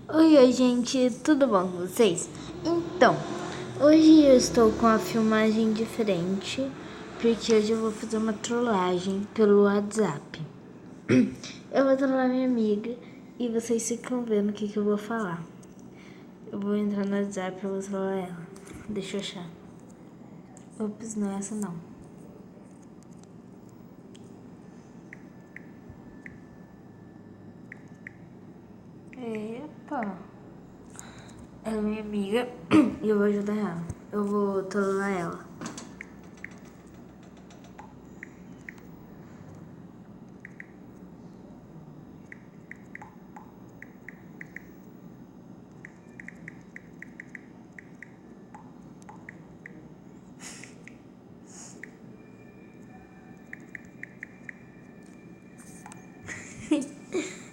Oi, gente, tudo bom com vocês? Então, hoje eu estou com a filmagem diferente, porque hoje eu vou fazer uma trollagem pelo WhatsApp. Eu vou trollar minha amiga e vocês ficam vendo o que eu vou falar. Eu vou entrar no WhatsApp e vou trollar ela. Deixa eu achar. Ops, não é essa não. Epa! Ela é minha amiga e eu vou ajudar ela. Eu vou trollar ela.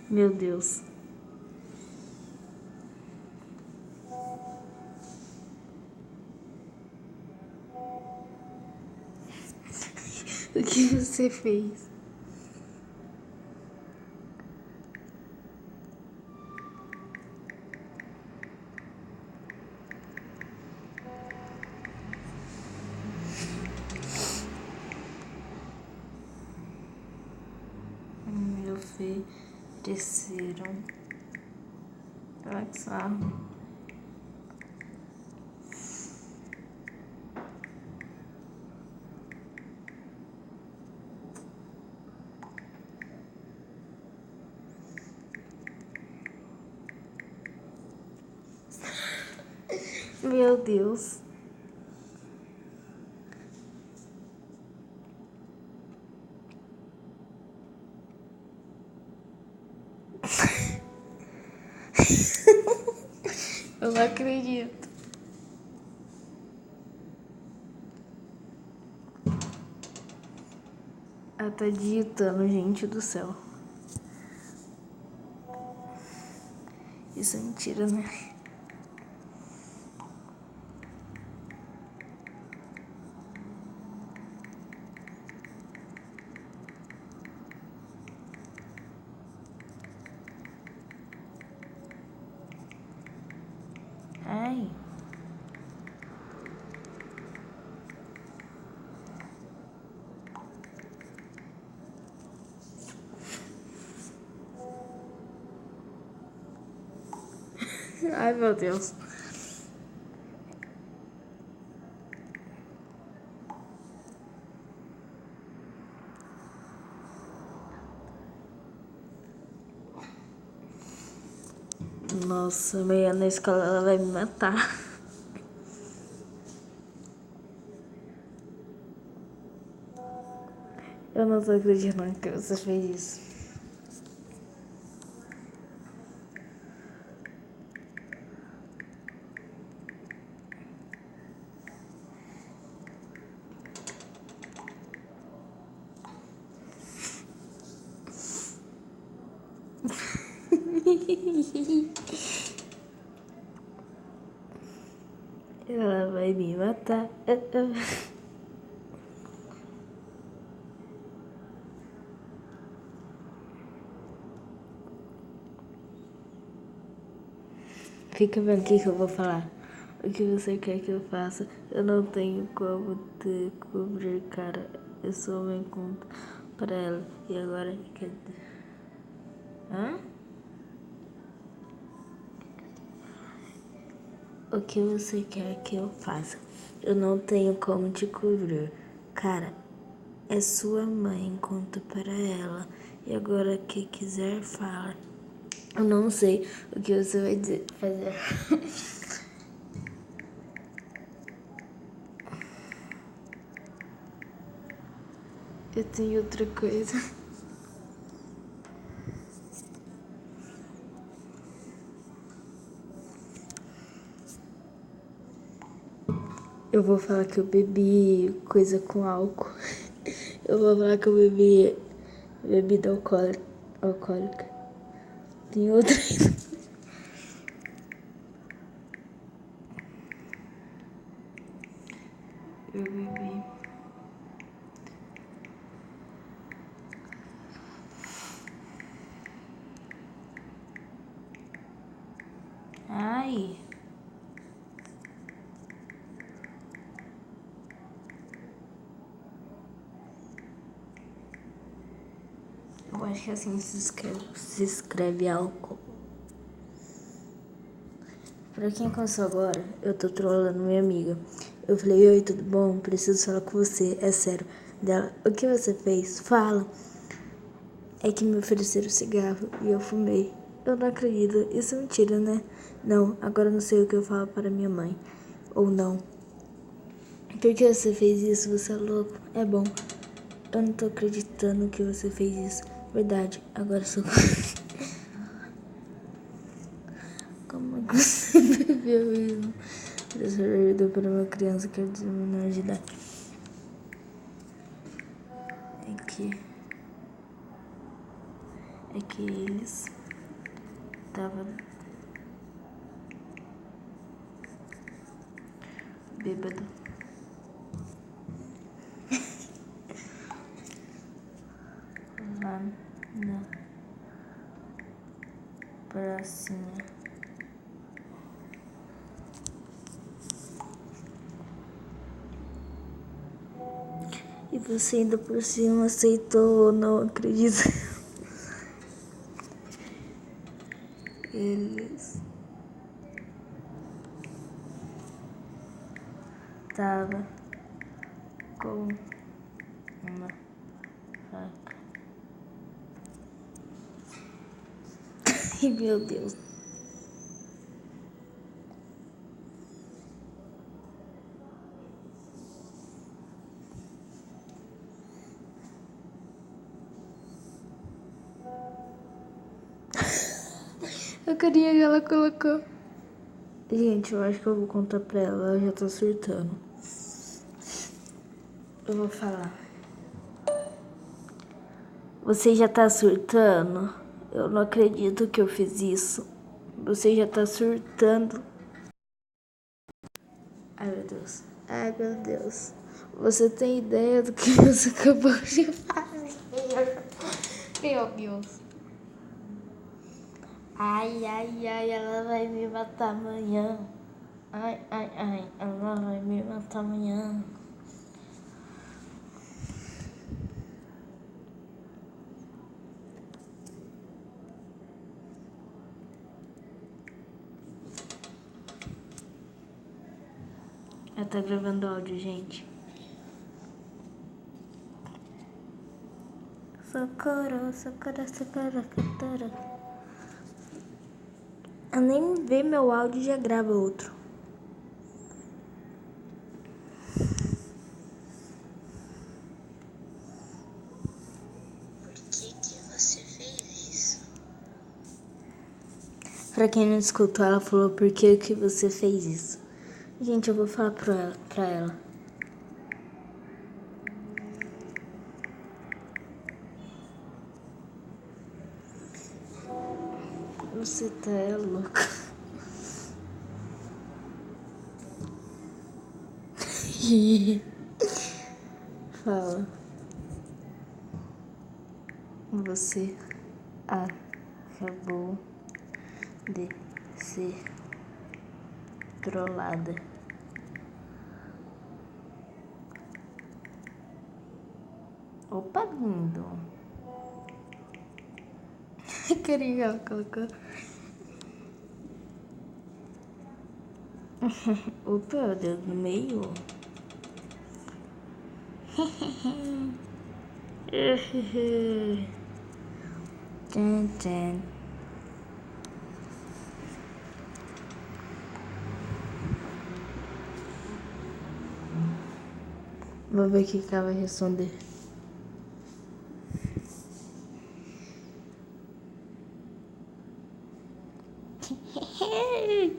Meu Deus. O que você fez? Me ofereceram. Olha que sarro. Meu Deus. Eu não acredito. Ela tá digitando, gente do céu. Isso é mentira, né? Ai. Ai, meu Deus. Nossa, meia na escola ela vai me matar. Eu não tô acreditando que você fez isso. Ela vai me matar. Fica vendo o que eu vou falar. O que você quer que eu faça? Eu não tenho como te cobrir, cara. Eu sou um encontro para ela. E agora quer. Hã? O que você quer que eu faça? Eu não tenho como te cobrir. Cara, é sua mãe, conta para ela. E agora, que quiser, fala. Eu não sei o que você vai dizer, fazer. Eu tenho outra coisa. Eu vou falar que eu bebi coisa com álcool. Eu vou falar que eu bebi bebida alcoólica. Tem outra. Eu bebi. aí. Eu acho que assim se escreve álcool. Pra quem começou agora, eu tô trolando minha amiga. Eu falei, oi, tudo bom? Preciso falar com você, é sério. Dela, o que você fez? Fala. É que me ofereceram cigarro e eu fumei. Eu não acredito, isso é mentira, né? Não, agora eu não sei o que eu falo para minha mãe. Ou não. Por que você fez isso? Você é louco? É bom. Eu não tô acreditando que você fez isso. Verdade, agora sou... Como é que você bebeu isso? Você bebeu para uma criança que quer dizer menor de idade. É que eles estavam bêbado. Lá na pracinha. E você ainda por cima aceitou, não acredito. Eles estavam com uma faca. Ai, meu Deus. A carinha que ela colocou. Gente, eu acho que eu vou contar pra ela. Ela já tá surtando. Eu vou falar. Você já tá surtando? Eu não acredito que eu fiz isso. Você já tá surtando. Ai, meu Deus. Ai, meu Deus. Você tem ideia do que você acabou de fazer? Meu Deus. Ai, ai, ai, ela vai me matar amanhã. Ai, ai, ai, ela vai me matar amanhã. Ela tá gravando áudio, gente. Socorro, socorro, socorro, socorro. Ela nem vê meu áudio e já grava outro. Por que você fez isso? Pra quem não escutou, ela falou por que você fez isso. Gente, eu vou falar pra ela. Você tá louca. Fala. Você acabou de ser trollada. Opa, lindo. Carinha, ela colocou. Opa, o dedo no meio. Tchan, tchan. Vou ver o que ela vai responder.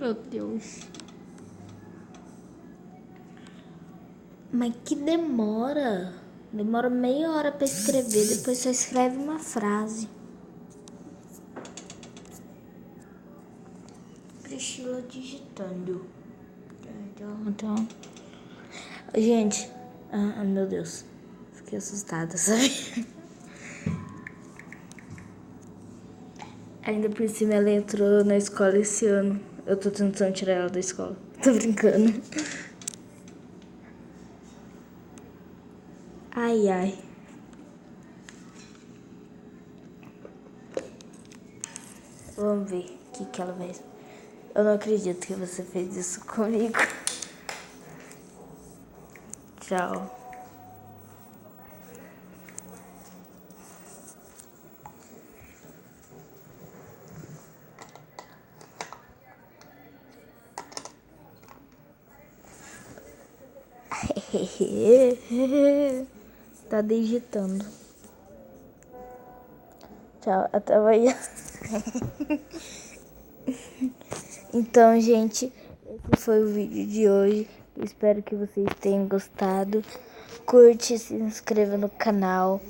Meu Deus. Mas que demora. Demora meia hora pra escrever, depois só escreve uma frase. Priscila digitando. Então. Gente, meu Deus. Fiquei assustada, sabe? Ainda por cima ela entrou na escola esse ano. Eu tô tentando tirar ela da escola. Tô brincando. Ai, ai. Vamos ver o que ela vai... Eu não acredito que você fez isso comigo. Tchau. Tá digitando. Tchau, até amanhã. Então, gente, esse foi o vídeo de hoje. Espero que vocês tenham gostado. Curte, se inscreva no canal.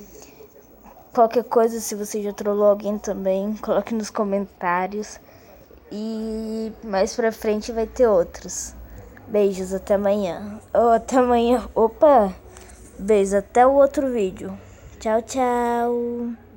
Qualquer coisa, se você já trollou alguém também, coloque nos comentários. E mais pra frente vai ter outros. Beijos, até amanhã. Até amanhã. Opa! Beijos, até o outro vídeo. Tchau, tchau.